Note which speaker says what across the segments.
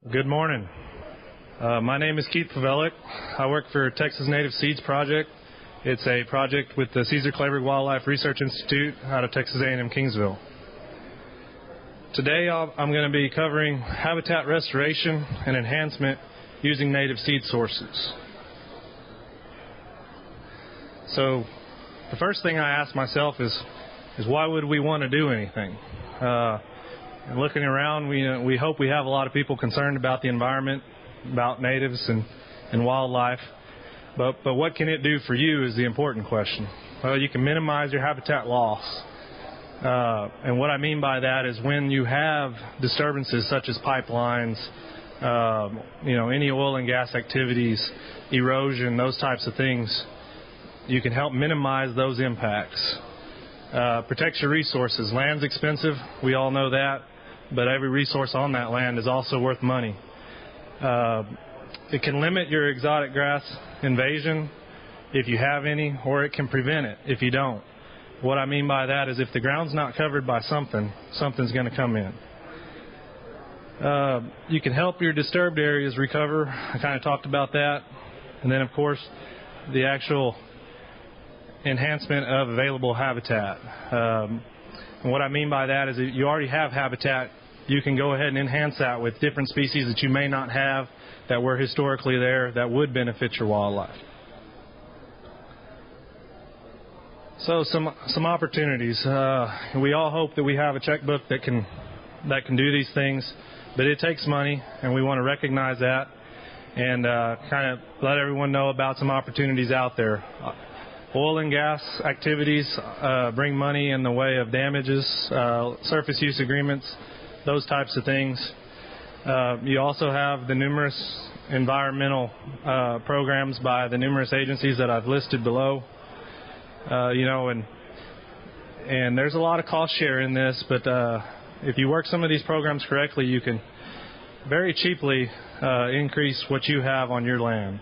Speaker 1: Good morning. My name is Keith Pawelek. I work for Texas Native Seeds Project. It's a project with the Kleberg Wildlife Research Institute out of Texas A&M Kingsville. Today I'm going to be covering habitat restoration and enhancement using native seed sources. So the first thing I ask myself is why would we want to do anything? And looking around, we hope we have a lot of people concerned about the environment, about natives and wildlife. But what can it do for you is the important question. Well, you can minimize your habitat loss. And what I mean by that is when you have disturbances such as pipelines, any oil and gas activities, erosion, those types of things, you can help minimize those impacts. Protect your resources. Land's expensive. We all know that. But every resource on that land is also worth money. It can limit your exotic grass invasion if you have any, or it can prevent it if you don't. What I mean by that is if the ground's not covered by something, something's going to come in. You can help your disturbed areas recover. I kind of talked about that. And then, of course, the actual enhancement of available habitat. And what I mean by that is if you already have habitat, you can go ahead and enhance that with different species that you may not have that were historically there that would benefit your wildlife. So some opportunities. We all hope that we have a checkbook that can do these things, but it takes money, and we want to recognize that and kind of let everyone know about some opportunities out there. Oil and gas activities bring money in the way of damages, surface use agreements, those types of things. You also have the numerous environmental programs by the numerous agencies that I've listed below. And there's a lot of cost share in this, but if you work some of these programs correctly, you can very cheaply increase what you have on your land.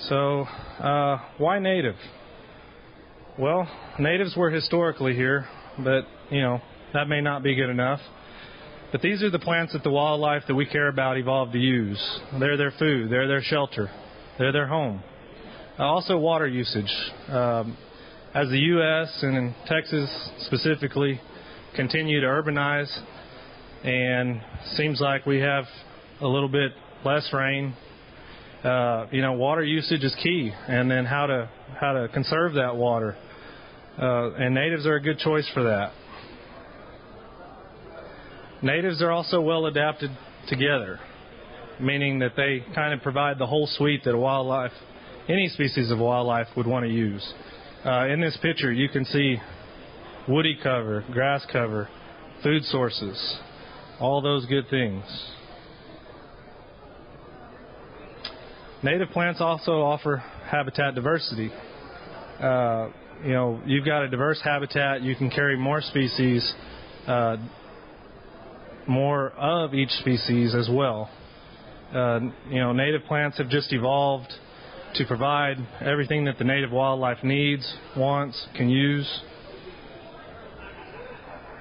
Speaker 1: So, why native? Well, natives were historically here, but, that may not be good enough. But these are the plants that the wildlife that we care about evolved to use. They're their food, they're their shelter, they're their home. Also water usage. As the U.S. and in Texas specifically continue to urbanize, and seems like we have a little bit less rain, water usage is key, and then how to conserve that water. And natives are a good choice for that. Natives are also well adapted together, meaning that they kind of provide the whole suite that any species of wildlife would want to use. In this picture, you can see woody cover, grass cover, food sources, all those good things. Native plants also offer habitat diversity. You've got a diverse habitat. You can carry more species, more of each species as well. Native plants have just evolved to provide everything that the native wildlife needs, wants, can use.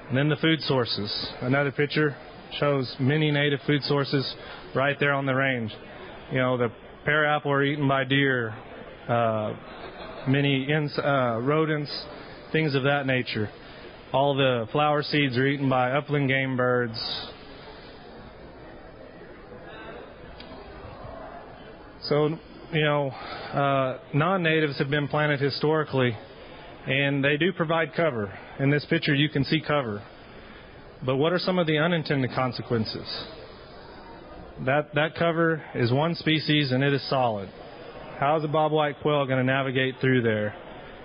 Speaker 1: And then the food sources. Another picture shows many native food sources right there on the range. The pear apple are eaten by deer, many rodents, things of that nature. All the flower seeds are eaten by upland game birds. So, non-natives have been planted historically, and they do provide cover. In this picture, you can see cover. But what are some of the unintended consequences? That cover is one species, and it is solid. How is a bobwhite quail going to navigate through there?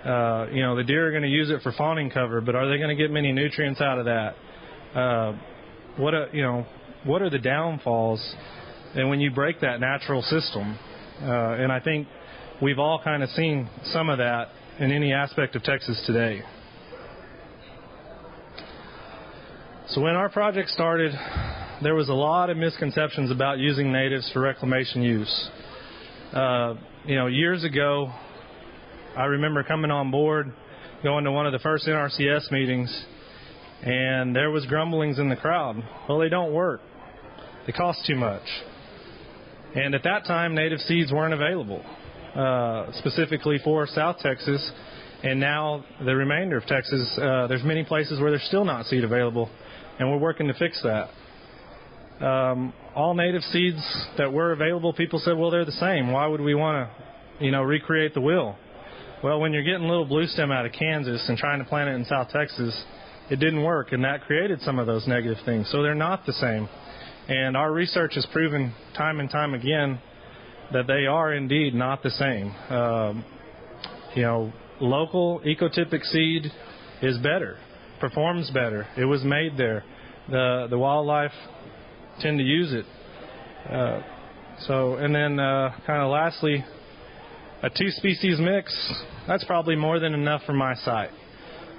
Speaker 1: The deer are going to use it for fawning cover, but are they going to get many nutrients out of that? What are the downfalls? And when you break that natural system, and I think we've all kind of seen some of that in any aspect of Texas today. So when our project started, there was a lot of misconceptions about using natives for reclamation use. Years ago, I remember coming on board, going to one of the first NRCS meetings, And there was grumblings in the crowd. Well, they don't work. They cost too much. And at that time, native seeds weren't available, specifically for South Texas. And now the remainder of Texas, there's many places where there's still not seed available, and we're working to fix that. All native seeds that were available, people said, well, they're the same. Why would we want to, recreate the wheel? Well, when you're getting little blue stem out of Kansas and trying to plant it in South Texas, it didn't work, and that created some of those negative things. So they're not the same. And our research has proven time and time again that they are indeed not the same. Local ecotypic seed is better, performs better. It was made there. The wildlife tend to use it. Kind of lastly, a two-species mix, that's probably more than enough for my site.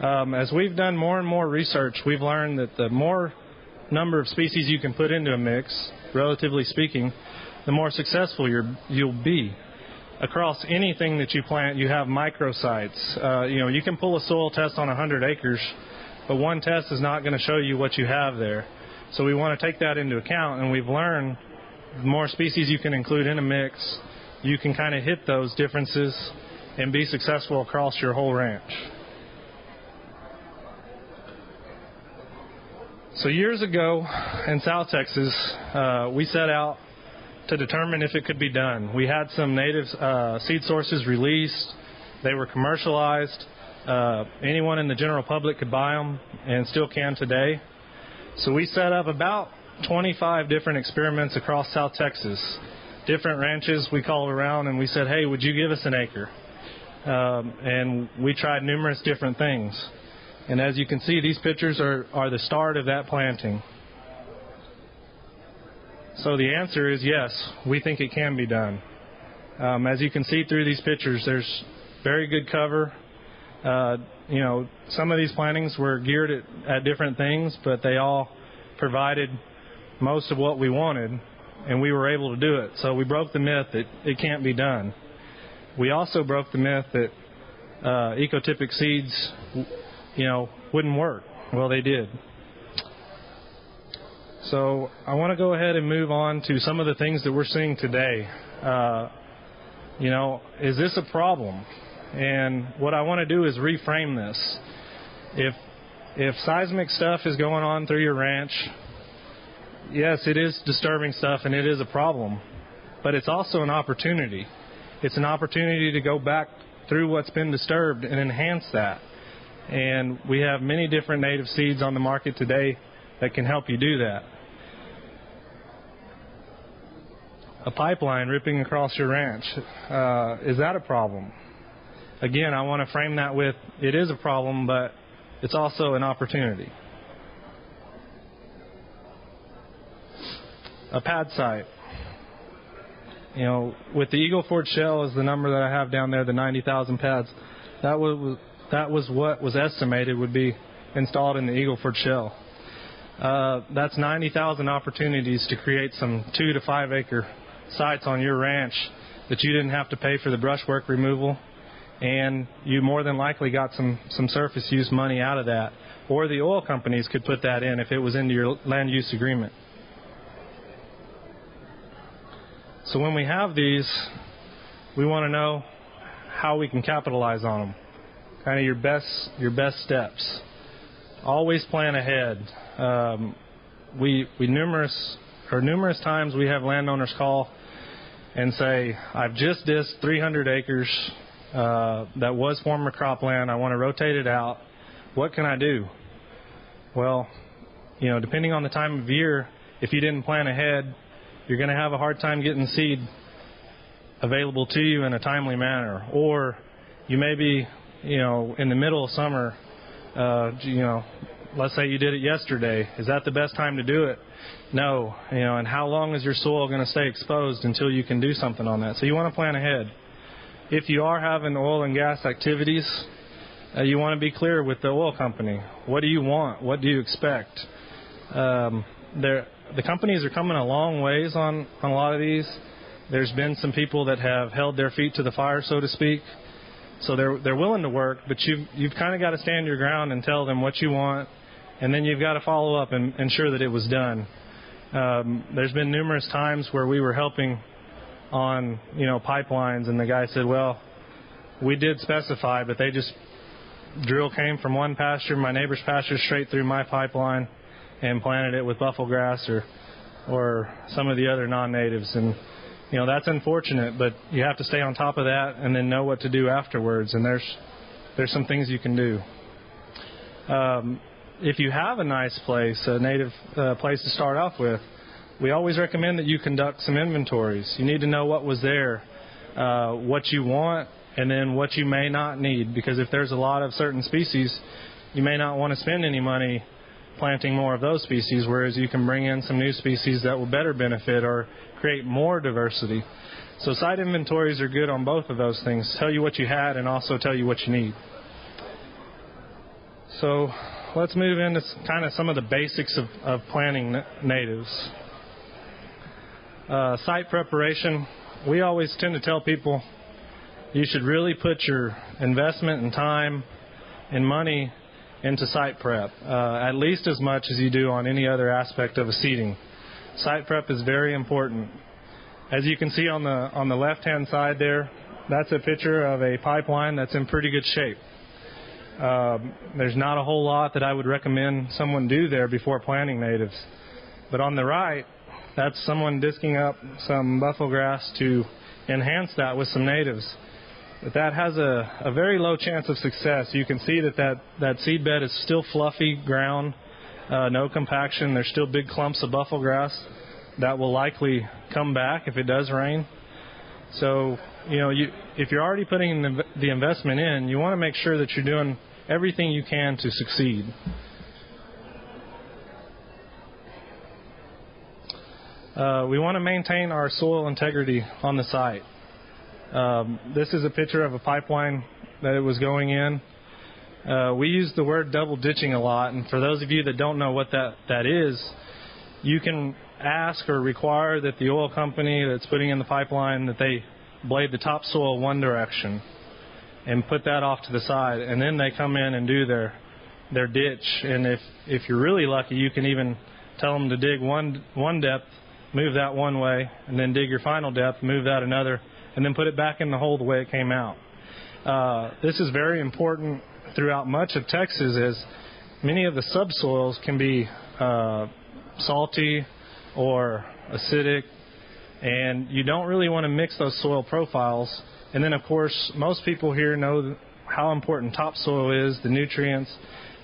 Speaker 1: As we've done more and more research, we've learned that the more number of species you can put into a mix, relatively speaking, the more successful you'll be. Across anything that you plant, you have microsites. You can pull a soil test on 100 acres, but one test is not going to show you what you have there. So we want to take that into account, and we've learned the more species you can include in a mix, you can kind of hit those differences and be successful across your whole ranch. So years ago in South Texas, we set out to determine if it could be done. We had some native seed sources released. They were commercialized. Anyone in the general public could buy them and still can today. So we set up about 25 different experiments across South Texas. Different ranches we called around and we said, hey, would you give us an acre? And we tried numerous different things. And as you can see, these pictures are the start of that planting. So the answer is yes, we think it can be done. As you can see through these pictures, there's very good cover. Some of these plantings were geared at different things, but they all provided most of what we wanted, and we were able to do it. So we broke the myth that it can't be done. We also broke the myth that ecotypic seeds, wouldn't work. Well, they did. So I want to go ahead and move on to some of the things that we're seeing today. Is this a problem? And what I want to do is reframe this. If seismic stuff is going on through your ranch, yes, it is disturbing stuff and it is a problem, but it's also an opportunity. It's an opportunity to go back through what's been disturbed and enhance that. And we have many different native seeds on the market today that can help you do that. A pipeline ripping across your ranch, is that a problem? Again, I want to frame that with, it is a problem, but it's also an opportunity. A pad site. With the Eagle Ford shell as the number that I have down there, the 90,000 pads, that was what was estimated would be installed in the Eagle Ford shell. That's 90,000 opportunities to create some 2 to 5 acre sites on your ranch that you didn't have to pay for the brushwork removal, and you more than likely got some surface use money out of that, or the oil companies could put that in if it was into your land use agreement. So when we have these, we want to know how we can capitalize on them. Kind of your best steps. Always plan ahead. Numerous times we have landowners call and say, I've just dissed 300 acres that was former cropland. I want to rotate it out. What can I do? Well, depending on the time of year, if you didn't plan ahead, you're going to have a hard time getting seed available to you in a timely manner. Or you may be, in the middle of summer, let's say you did it yesterday. Is that the best time to do it? No. And how long is your soil going to stay exposed until you can do something on that? So you want to plan ahead. If you are having oil and gas activities, you want to be clear with the oil company. What do you want? What do you expect? The companies are coming a long ways on a lot of these. There's been some people that have held their feet to the fire, so to speak. So they're willing to work, but you've kind of got to stand your ground and tell them what you want and then you've got to follow up and ensure that it was done. There's been numerous times where we were helping on, pipelines, and the guy said, well, we did specify, but they just drill came from one pasture, my neighbor's pasture, straight through my pipeline and planted it with buffalo grass or some of the other non-natives. And, that's unfortunate, but you have to stay on top of that and then know what to do afterwards. And there's some things you can do. If you have a nice place, a native place to start off with, we always recommend that you conduct some inventories. You need to know what was there, what you want, and then what you may not need. Because if there's a lot of certain species, you may not want to spend any money planting more of those species, whereas you can bring in some new species that will better benefit or create more diversity. So site inventories are good on both of those things. Tell you what you had and also tell you what you need. So let's move into kind of some of the basics of planting natives. Site preparation. We always tend to tell people you should really put your investment and time and money into site prep, at least as much as you do on any other aspect of a seeding. Site prep is very important. As you can see on the left-hand side there, that's a picture of a pipeline that's in pretty good shape. There's not a whole lot that I would recommend someone do there before planting natives. But on the right, that's someone disking up some buffalo grass to enhance that with some natives. But that has a very low chance of success. You can see that seed bed is still fluffy ground, no compaction. There's still big clumps of buffalo grass that will likely come back if it does rain. So, if you're already putting the investment in, you want to make sure that you're doing everything you can to succeed. We want to maintain our soil integrity on the site. This is a picture of a pipeline that it was going in. We use the word double ditching a lot, and for those of you that don't know what that is, you can ask or require that the oil company that's putting in the pipeline that they blade the topsoil one direction and put that off to the side, and then they come in and do their ditch. And if you're really lucky, you can even tell them to dig one depth, move that one way, and then dig your final depth, move that another, and then put it back in the hole the way it came out. This is very important throughout much of Texas, as many of the subsoils can be salty or acidic, and you don't really want to mix those soil profiles. And then, of course, most people here know how important topsoil is, the nutrients,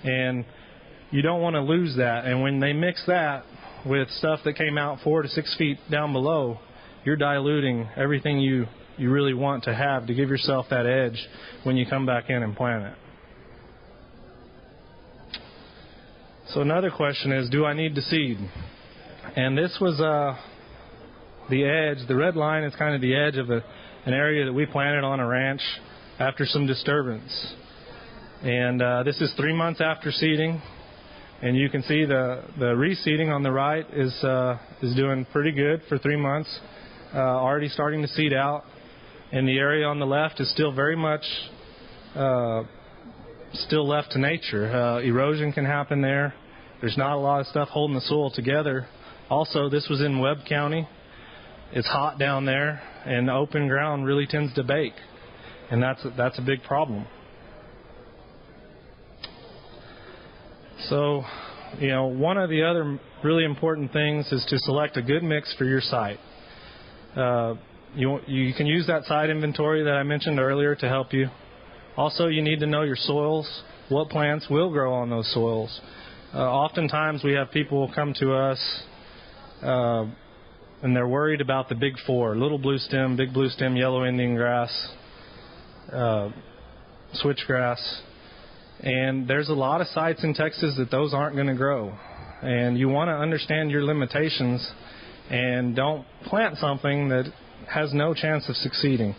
Speaker 1: and you don't want to lose that. And when they mix that with stuff that came out 4 to 6 feet down below, you're diluting everything you really want to have to give yourself that edge when you come back in and plant it. So another question is, do I need to seed? And this was the edge. The red line is kind of the edge of an area that we planted on a ranch after some disturbance. And this is 3 months after seeding. And you can see the reseeding on the right is doing pretty good for 3 months. Already starting to seed out. And the area on the left is still very much still left to nature. Erosion can happen there. There's not a lot of stuff holding the soil together. Also, this was in Webb County. It's hot down there, and open ground really tends to bake, and that's a big problem. So, one of the other really important things is to select a good mix for your site. You can use that site inventory that I mentioned earlier to help you. Also, you need to know your soils, what plants will grow on those soils. Oftentimes we have people come to us and they're worried about the big four: little blue stem, big blue stem, yellow Indian grass, switchgrass. And there's a lot of sites in Texas that those aren't going to grow. And you want to understand your limitations and don't plant something that has no chance of succeeding.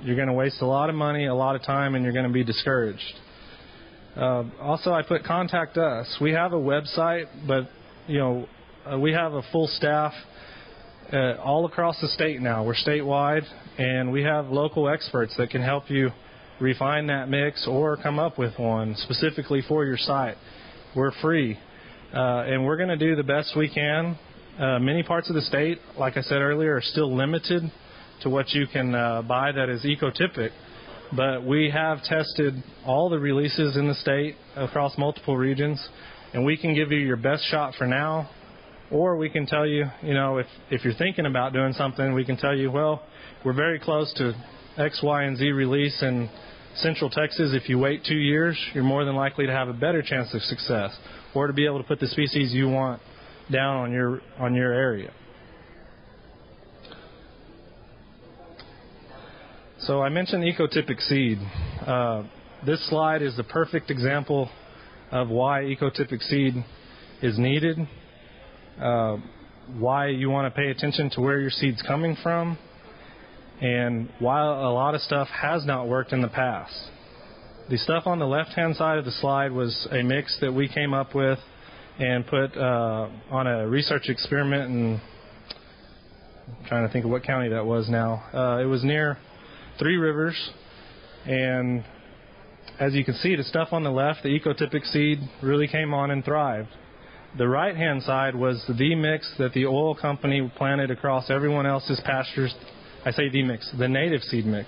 Speaker 1: You're going to waste a lot of money, a lot of time, and you're going to be discouraged. Also, I put contact us. We have a website, but we have a full staff all across the state now. We're statewide, and we have local experts that can help you refine that mix or come up with one specifically for your site. We're free, and we're going to do the best we can. Many parts of the state, like I said earlier, are still limited to what you can buy that is ecotypic. But we have tested all the releases in the state across multiple regions, and we can give you your best shot for now. Or we can tell you, if you're thinking about doing something, we can tell you, well, we're very close to X, Y, and Z release in Central Texas. If you wait 2 years, you're more than likely to have a better chance of success, or to be able to put the species you want down on your area. So I mentioned Ecotypic Seed. This slide is the perfect example of why Ecotypic Seed is needed, why you want to pay attention to where your seed's coming from, and why a lot of stuff has not worked in the past. The stuff on the left-hand side of the slide was a mix that we came up with and put on a research experiment in, I'm trying to think of what county that was now. It was near Three Rivers, and as you can see, the stuff on the left, the Ecotypic Seed, really came on and thrived. The right-hand side was the mix that the oil company planted across everyone else's pastures. I say the mix, the native seed mix.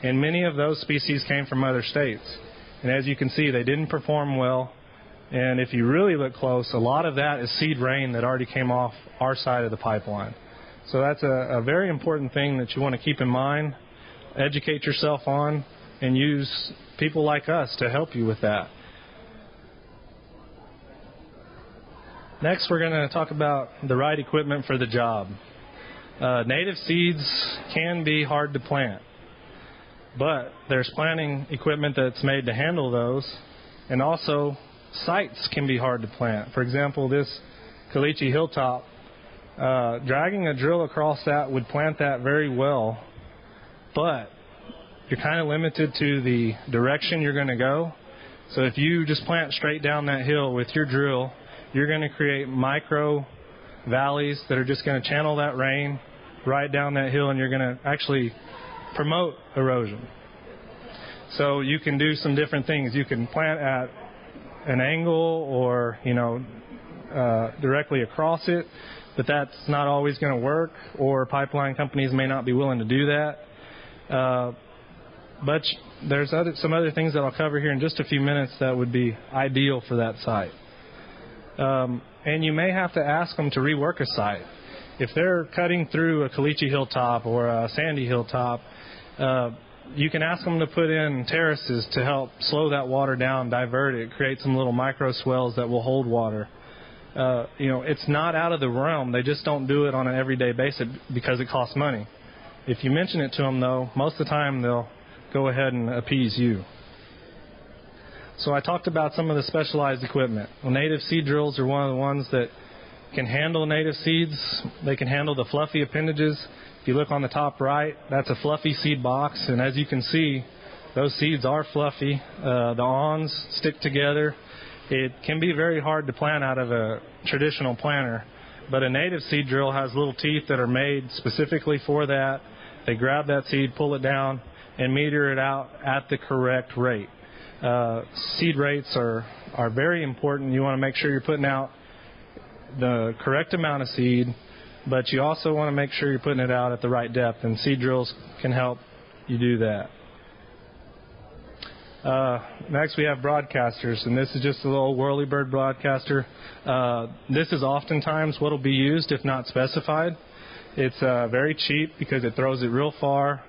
Speaker 1: And many of those species came from other states. And as you can see, they didn't perform well. And if you really look close, a lot of that is seed rain that already came off our side of the pipeline. So that's a very important thing that you want to keep in mind, educate yourself on, and use people like us to help you with that. Next, we're going to talk about the right equipment for the job. Native seeds can be hard to plant, but there's planting equipment that's made to handle those, and also sites can be hard to plant. For example, this caliche hilltop, dragging a drill across that would plant that very well, but you're kind of limited to the direction you're going to go. So if you just plant straight down that hill with your drill, you're going to create micro valleys that are just going to channel that rain right down that hill, and you're going to actually promote erosion. So you can do some different things. You can plant at an angle or, directly across it, but that's not always going to work, or pipeline companies may not be willing to do that. But there's some other things that I'll cover here in just a few minutes that would be ideal for that site. And you may have to ask them to rework a site. If they're cutting through a caliche hilltop or a sandy hilltop, you can ask them to put in terraces to help slow that water down, divert it, create some little micro swells that will hold water. It's not out of the realm. They just don't do it on an everyday basis because it costs money. If you mention it to them, though, most of the time they'll go ahead and appease you. So I talked about some of the specialized equipment. Well, native seed drills are one of the ones that can handle native seeds. They can handle the fluffy appendages. If you look on the top right, that's a fluffy seed box, and as you can see, those seeds are fluffy. The awns stick together. It can be very hard to plant out of a traditional planter, but a native seed drill has little teeth that are made specifically for that. They grab that seed, pull it down, and meter it out at the correct rate. Seed rates are very important. You want to make sure you're putting out the correct amount of seed, but you also want to make sure you're putting it out at the right depth, and seed drills can help you do that. Next we have broadcasters, and this is just a little whirlybird broadcaster. This is oftentimes what will be used if not specified. It's very cheap because it throws it real far.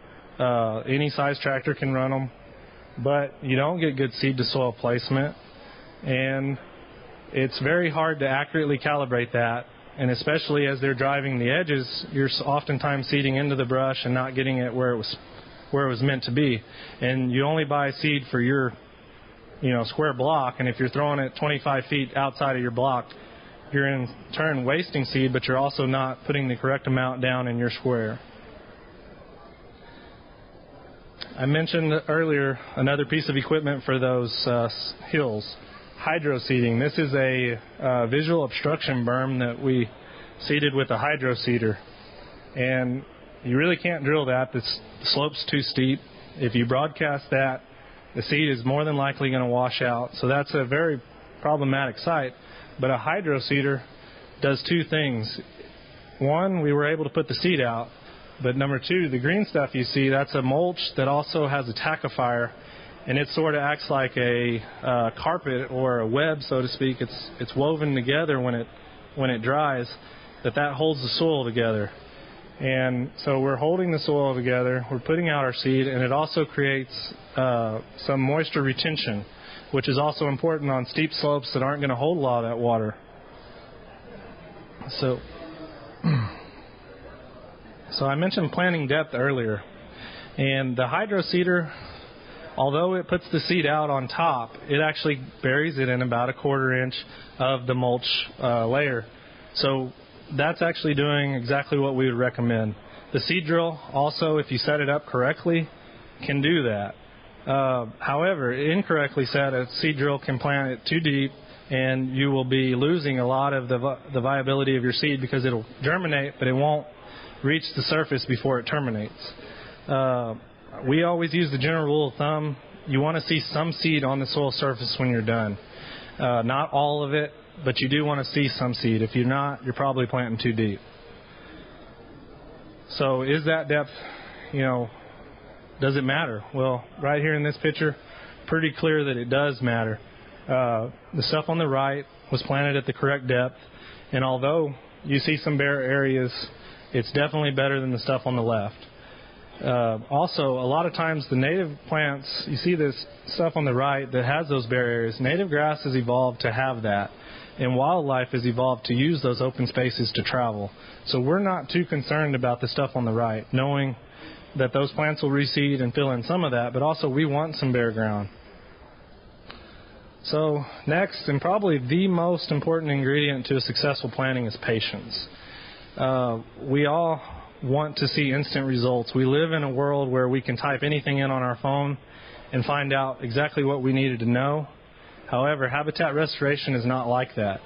Speaker 1: Any size tractor can run them, but you don't get good seed to soil placement, and it's very hard to accurately calibrate that, and especially as they're driving the edges, you're oftentimes seeding into the brush and not getting it where it was meant to be. And you only buy seed for your square block, and if you're throwing it 25 feet outside of your block, you're in turn wasting seed, but you're also not putting the correct amount down in your square. I mentioned earlier another piece of equipment for those hills, hydroseeding. This is a visual obstruction berm that we seeded with a hydroseeder, and you really can't drill that. The slope's too steep If you broadcast that, the seed is more than likely going to wash out. So that's a very problematic site. But a hydroseeder does two things. One, we were able to put the seed out. But number two, the green stuff you see, that's a mulch that also has a tackifier, and it sort of acts like a carpet or a web, so to speak. It's woven together when it dries, that holds the soil together. And so we're holding the soil together, we're putting out our seed, and it also creates some moisture retention, which is also important on steep slopes that aren't going to hold a lot of that water. So I mentioned planting depth earlier, and the hydroseeder, although it puts the seed out on top, it actually buries it in about a 1/4 inch of the mulch layer. So that's actually doing exactly what we would recommend. The seed drill also, if you set it up correctly, can do that. However, incorrectly set, a seed drill can plant it too deep, and you will be losing a lot of the viability of your seed because it'll germinate, but it won't reach the surface before it terminates. We always use the general rule of thumb. You want to see some seed on the soil surface when you're done. Not all of it, but you do want to see some seed. If you're not, you're probably planting too deep. So is that depth, does it matter? Well, right here in this picture, pretty clear that it does matter. The stuff on the right was planted at the correct depth, and although you see some bare areas, it's definitely better than the stuff on the left. Also, a lot of times the native plants, you see this stuff on the right that has those bare areas. Native grass has evolved to have that, and wildlife has evolved to use those open spaces to travel. So we're not too concerned about the stuff on the right, knowing that those plants will reseed and fill in some of that, but also we want some bare ground. So next, and probably the most important ingredient to a successful planting, is patience. We all want to see instant results. We live in a world where we can type anything in on our phone and find out exactly what we needed to know. However, habitat restoration is not like that.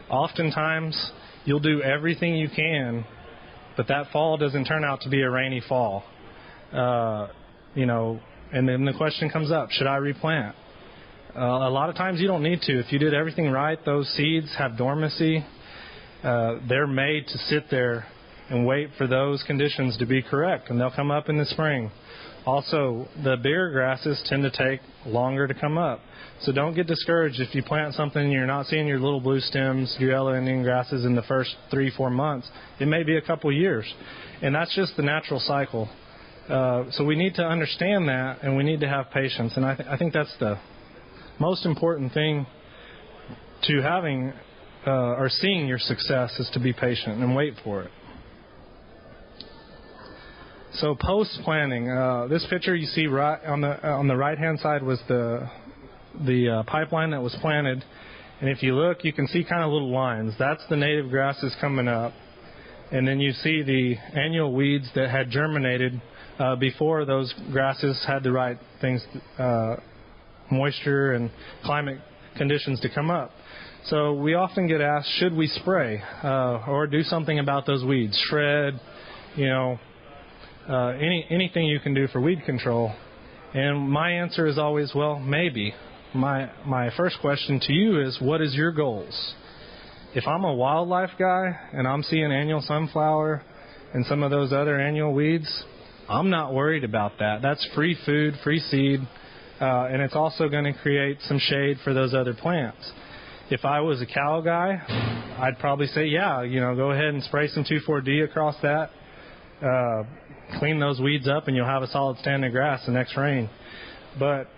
Speaker 1: Oftentimes, you'll do everything you can, but that fall doesn't turn out to be a rainy fall. And then the question comes up, should I replant? A lot of times you don't need to. If you did everything right, those seeds have dormancy. They're made to sit there and wait for those conditions to be correct, and they'll come up in the spring. Also, the bigger grasses tend to take longer to come up. So don't get discouraged if you plant something and you're not seeing your little blue stems, your yellow Indian grasses in the first 3-4 months. It may be a couple years, and that's just the natural cycle. So we need to understand that, and we need to have patience, and I think that's the most important thing to having or seeing your success, is to be patient and wait for it. So post-planting, this picture you see right on the right-hand side was the pipeline that was planted, and if you look, you can see kind of little lines. That's the native grasses coming up, and then you see the annual weeds that had germinated before those grasses had the right things, moisture and climate conditions to come up. So we often get asked, should we spray or do something about those weeds, shred, anything you can do for weed control. And my answer is always, well, maybe. My first question to you is, what is your goals? If I'm a wildlife guy and I'm seeing annual sunflower and some of those other annual weeds, I'm not worried about that. That's free food, free seed, and it's also going to create some shade for those other plants. If I was a cow guy, I'd probably say, go ahead and spray some 2,4-D across that. Clean those weeds up, and you'll have a solid stand of grass the next rain. But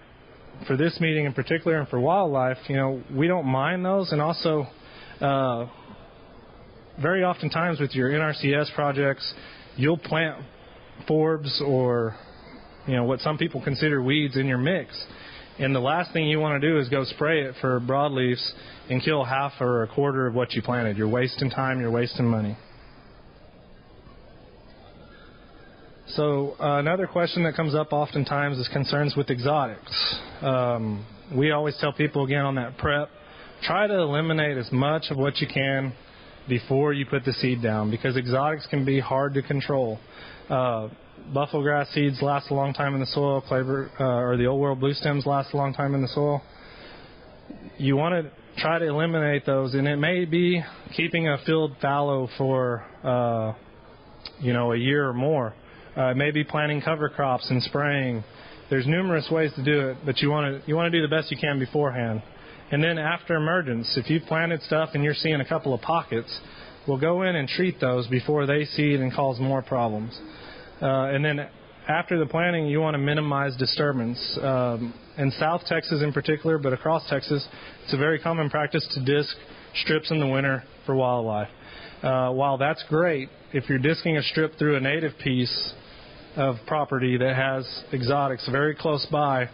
Speaker 1: for this meeting in particular, and for wildlife, we don't mind those. And also, very oftentimes with your NRCS projects, you'll plant forbs or what some people consider weeds in your mix. And the last thing you want to do is go spray it for broadleafs and kill half or a quarter of what you planted. You're wasting time, you're wasting money. So another question that comes up oftentimes is concerns with exotics. We always tell people, again, on that prep, try to eliminate as much of what you can before you put the seed down, because exotics can be hard to control. buffalo grass seeds last a long time in the soil. Kleberg or the Old World blue stems last a long time in the soil. You want to try to eliminate those, and it may be keeping a field fallow for a year or more. It may be planting cover crops and spraying. There's numerous ways to do it, but you want to do the best you can beforehand. And then after emergence, if you've planted stuff and you're seeing a couple of pockets, we'll go in and treat those before they seed and cause more problems. And then after the planting, you want to minimize disturbance. In South Texas in particular, but across Texas, it's a very common practice to disc strips in the winter for wildlife. While that's great, if you're disking a strip through a native piece of property that has exotics very close by,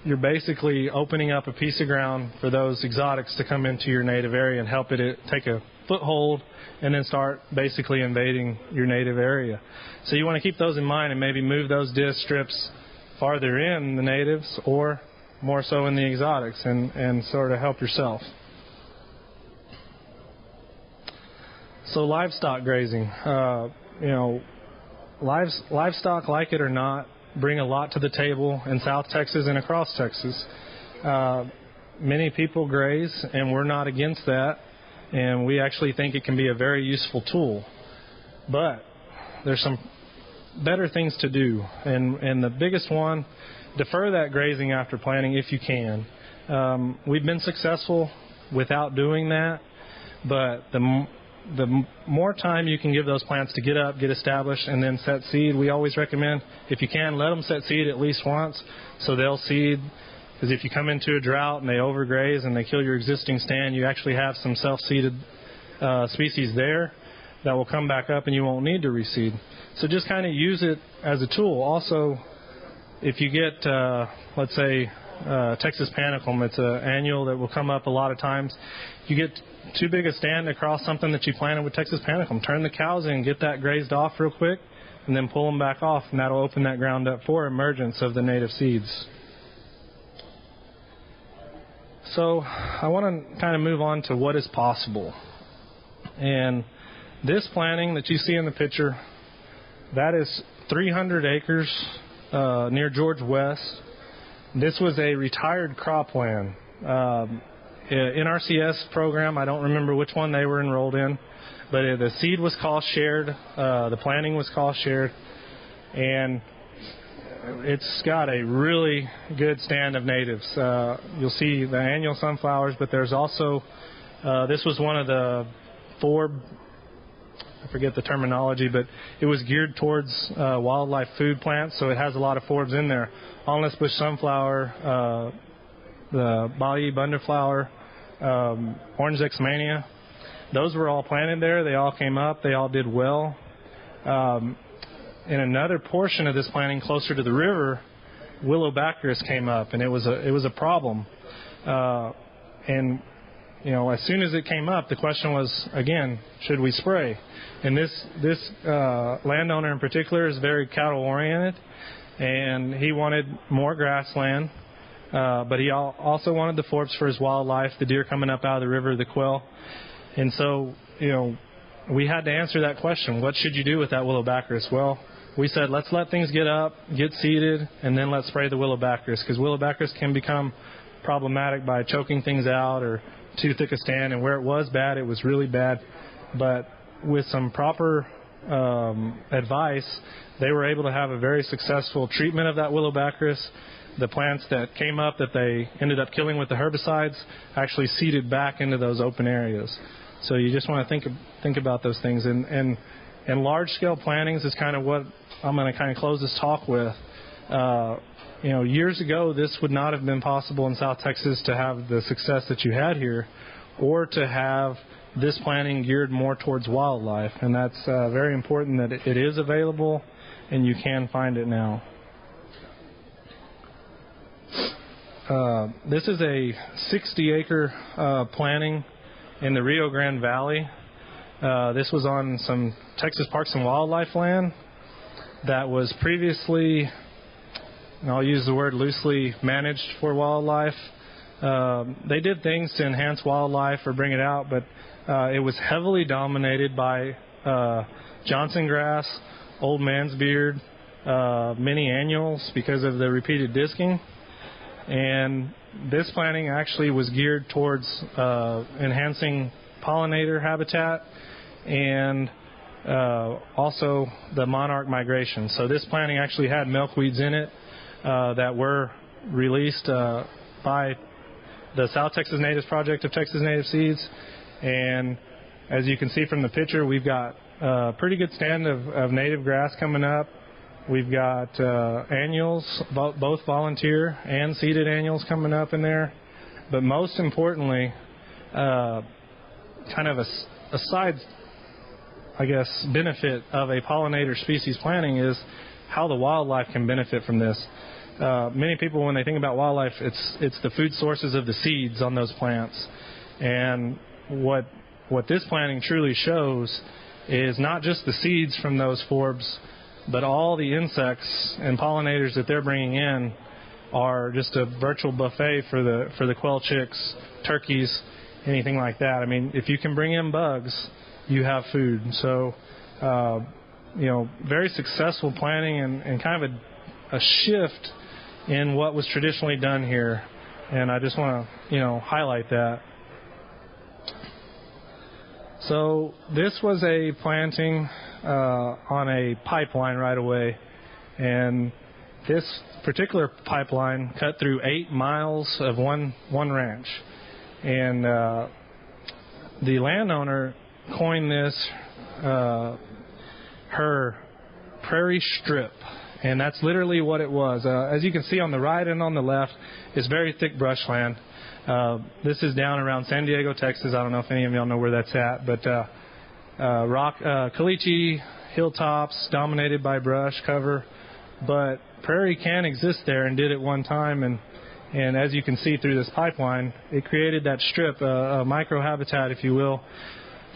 Speaker 1: you're basically opening up a piece of ground for those exotics to come into your native area and help it take a foothold and then start basically invading your native area. So you want to keep those in mind and maybe move those disc strips farther in the natives or more so in the exotics and sort of help yourself. So livestock grazing, livestock, like it or not, bring a lot to the table in South Texas and across Texas. Many people graze, and we're not against that, and we actually think it can be a very useful tool. But there's some better things to do, and the biggest one, defer that grazing after planting if you can. We've been successful without doing that, but the more time you can give those plants to get up, get established, and then set seed, we always recommend, if you can, let them set seed at least once so they'll seed. Because if you come into a drought and they overgraze and they kill your existing stand, you actually have some self-seeded species there that will come back up and you won't need to reseed. So just kind of use it as a tool. Also, if you get, let's say, Texas panicum, it's an annual that will come up a lot of times. You get too big a stand across something that you planted with Texas panicum, turn the cows in, get that grazed off real quick, and then pull them back off, and that'll open that ground up for emergence of the native seeds. So I want to kind of move on to what is possible. And this planting that you see in the picture, that is 300 acres near George West. This was a retired cropland. NRCS program, I don't remember which one they were enrolled in, but the seed was cost shared, the planting was cost shared, and it's got a really good stand of natives. You'll see the annual sunflowers, but there's also, this was one of the forb, I forget the terminology, but it was geared towards wildlife food plants, so it has a lot of forbs in there. Alnus bush sunflower, the Bali bunderflower, orange Xmania, those were all planted there. They all came up. They all did well. In another portion of this planting closer to the river, willow baccharis came up, and it was a problem. And as soon as it came up, the question was, again, should we spray? And this landowner in particular is very cattle oriented, and he wanted more grassland, but he also wanted the forbs for his wildlife, the deer coming up out of the river, the quail. And so, we had to answer that question. What should you do with that willow baccharis? Well, we said, let's let things get up, get seeded, and then let's spray the willow baccharis, because willow baccharis can become problematic by choking things out or too thick a stand, and where it was bad, it was really bad. But with some proper advice, they were able to have a very successful treatment of that willow baccharis. The plants that came up that they ended up killing with the herbicides actually seeded back into those open areas. So you just want to think about those things. And large-scale plantings is kind of what I'm going to kind of close this talk with. Years ago, this would not have been possible in South Texas to have the success that you had here, or to have this planting geared more towards wildlife. And that's very important that it is available and you can find it now. This is a 60-acre planting in the Rio Grande Valley. This was on some Texas Parks and Wildlife land that was previously, and I'll use the word loosely, managed for wildlife. They did things to enhance wildlife or bring it out, but it was heavily dominated by Johnson grass, old man's beard, many annuals because of the repeated disking. And this planting actually was geared towards enhancing pollinator habitat and also the monarch migration. So this planting actually had milkweeds in it that were released by the South Texas Natives Project of Texas Native Seeds. And as you can see from the picture, we've got a pretty good stand of native grass coming up. We've got annuals, both volunteer and seeded annuals coming up in there. But most importantly, kind of a side, I guess, benefit of a pollinator species planting is how the wildlife can benefit from this. Many people, when they think about wildlife, it's the food sources of the seeds on those plants. And what this planting truly shows is not just the seeds from those forbs, but all the insects and pollinators that they're bringing in are just a virtual buffet for the quail chicks, turkeys, anything like that. I mean, if you can bring in bugs, you have food. So, very successful planting and kind of a shift in what was traditionally done here. And I just want to, highlight that. So this was a planting on a pipeline right away, and this particular pipeline cut through 8 miles of one ranch. And the landowner coined this her prairie strip, and that's literally what it was. As you can see on the right and on the left is very thick brushland. This is down around San Diego, Texas. I don't know if any of y'all know where that's at, but caliche hilltops dominated by brush cover. But prairie can exist there and did at one time, and as you can see through this pipeline, it created that strip, a microhabitat, if you will,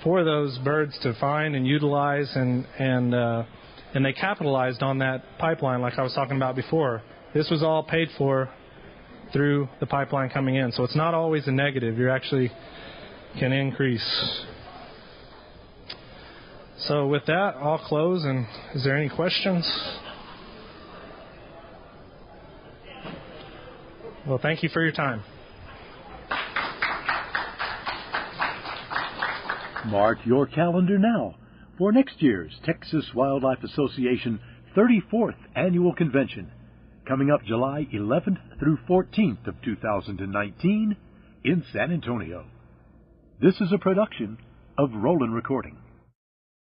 Speaker 1: for those birds to find and utilize, and they capitalized on that pipeline like I was talking about before. This was all paid for through the pipeline coming in. So it's not always a negative. You actually can increase. So with that, I'll close. And is there any questions? Well, thank you for your time.
Speaker 2: Mark your calendar now for next year's Texas Wildlife Association 34th Annual Convention, coming up July 11th through 14th of 2019 in San Antonio. This is a production of Roland Recording.